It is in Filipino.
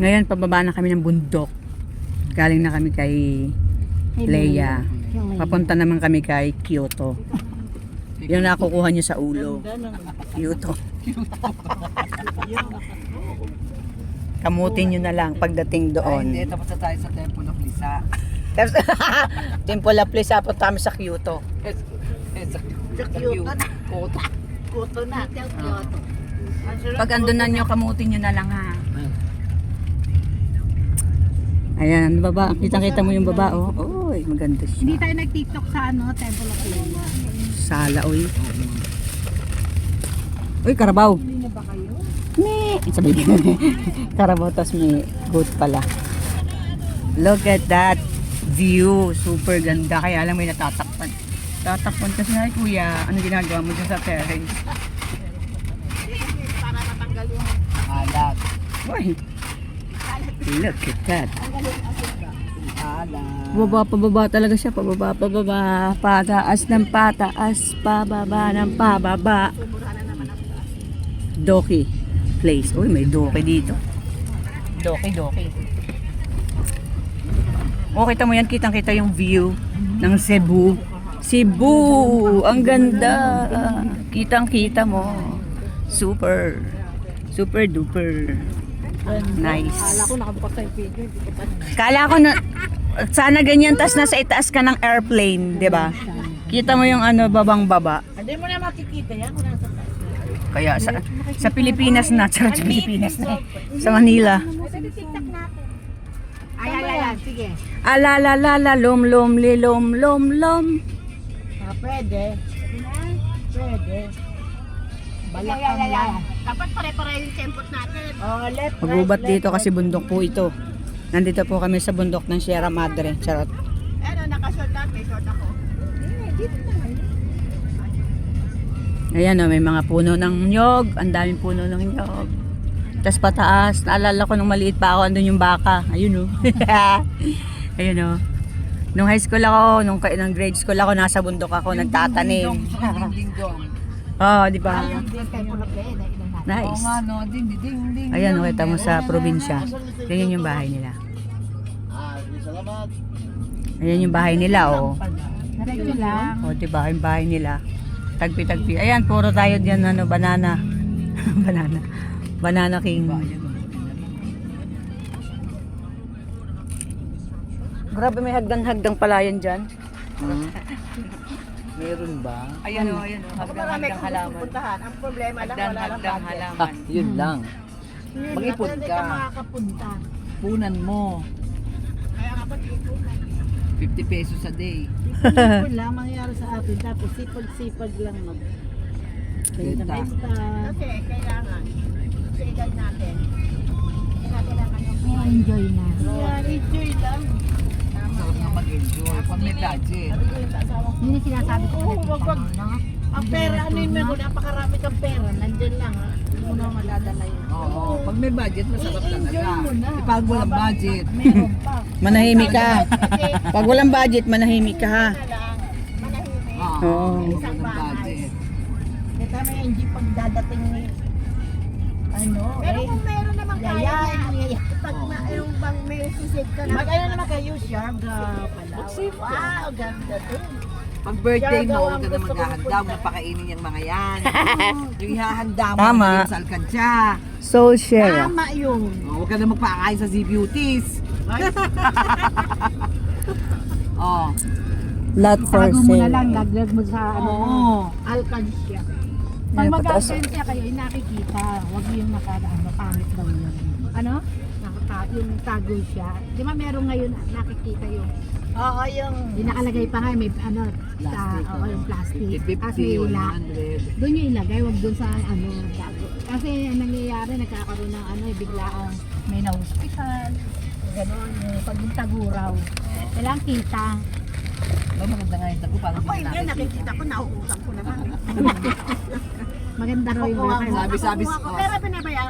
Ngayon, pababa na kami ng bundok. Galing na kami kay Leia. Papunta naman kami kay Kyoto. Yung nakukuha nyo sa ulo. Kyoto. Kamutin nyo na lang pagdating doon. Hindi, tapos na tayo sa Temple of Lisa. Temple of Lisa, punta kami sa Kyoto. Sa Kyoto na. Kyoto na. Kyoto. Pag andonan nyo, kamutin nyo na lang ha. Ayan, baba. Kitang-kita mo yung baba, oh. Oy, maganda siya. Hindi tayo nag-TikTok sa Temple of Lisa. Sala, oy. Uy, karabaw. Hindi na ba kayo? Me. Sabi niya. Karabaw, tas may goat pala. Look at that view. Super ganda. Kaya lang may natatakpan. Tatakpan kasi ay kuya, ano ginagawa mo dyan sa terrace? Para matanggal yung Alat. Uy. Look at that. Alat. Pababa talaga siya. Pababa. Pataas ng pataas. Pababa ng pababa. Doki place. Uy, may doki dito. Doki. O, kita mo yan. Kitang-kita yung view ng Cebu. Cebu! Ang ganda! Kitang-kita mo. Super duper. Nice. Kala ko nakabukas sa video. Kala ko na sana ganyan tas nasa itaas ka ng airplane, 'di ba? Kita mo yung ano babang baba. Hindi mo na makikita yan kung nasa taas. Kaya sa Pilipinas na, sa Pilipinas na. Sa Manila. TikTok natin. Ay, sige. Alalalala lom lom. Pwede. Pwede. Balak kang yan. Dapat pare-pare yung tempot natin. Oh, left, Magubat dito kasi bundok po ito. Nandito po kami sa bundok ng Sierra Madre. Charot. Ano, naka-short up, may short ako. Dito naman. Ayan o, may mga puno ng nyog. Ang daming puno ng nyog. Tapos pataas. Naalala ko nung maliit pa ako, andun yung baka. Ayun o. Ayun o. Nung high school ako, nung grade school ako, nasa bundok ako, nagtatanim. Ding-ding-dong. Oh, di ba? Temple of Lisa. Oo Nice. nga, no? Ding-ding-ding. Ayan, o, kita mo sa probinsya. Ganyan yung bahay nila. Ayan yung bahay nila, oh. Diretso lang. O, di ba? Yung bahay nila. Tagpi-tagpi. Ayan, puro tayo diyan, ano, banana. Banana king. Grabe, may hagdan-hagdang palayan dyan. Meron ba? Ayan, o, hagdan-hagdang halaman. Puntahan. Ang problema lang, wala lang Hagdan-hagdang budget. halaman. Yun lang. Mag-ipon Hindi ka. ka makakapunta. Punan mo. Kaya nga ba't ipunan? 50 pesos a day. Ipon lang mangyayari sa atin. Tapos sipag-sipag lang mag Benta. benta. Kasi kailangan. Sigal natin. Kailangan yung enjoy na. Enjoy lang. Sarap na mag-enjoy. Pag may budget. Yun yung sinasabi ko. Wag. Ang pera, ano yun mo? Napakarami kang pera. Nandyan lang ha. Hindi mo na madadala yun. Oo. Pag may budget, masarap I-enjoy talaga. mo na. Pag walang budget. Meron pa. Manahimik ka. Pag walang budget, manahimik ka, ha? Manahimik. Oo. Isang Walang bahay. budget. Kaya may hindi pag dadating ni ano, pero kung meron naman kaya pag yung bang may sisig ka na mag-ano naman kayo sharp pala. Wow, ganda din. Pag birthday mo, huwag ka na maghahanda. Huwag na pakainin yung mga yan. Yung ihahanda mo Tama. na yung sa alkansya. Soul share. Tama yun. Huwag ka na magpakain sa Z-Beauties. Oh. Lot for Tago mo na sale. lang, laglag mo sa ano, Oo. alkansya. Pag Ayan, pataas. mag-alkansya kayo, nakikita, huwag yung nakadaan, pangit daw yun. Ano? Yung tago siya. Di ba meron ngayon nakikita yung oo, yung di nakalagay pa nga may ano Plastic. oo, yung plastic. 50, Kasi ila, 100. doon yung ilagay, wag doon sa ano tago. Kasi ang nangyayari nagkakaroon ng ano, biglaang may na-hospital. Ganon, pag yung tago raw. Kailangan kita. Maganda nga yung tago. Ako hindi, nakikita ko, nauutang ko naman. Maganda raw yung Sabi-sabi. Pero pinabayaran.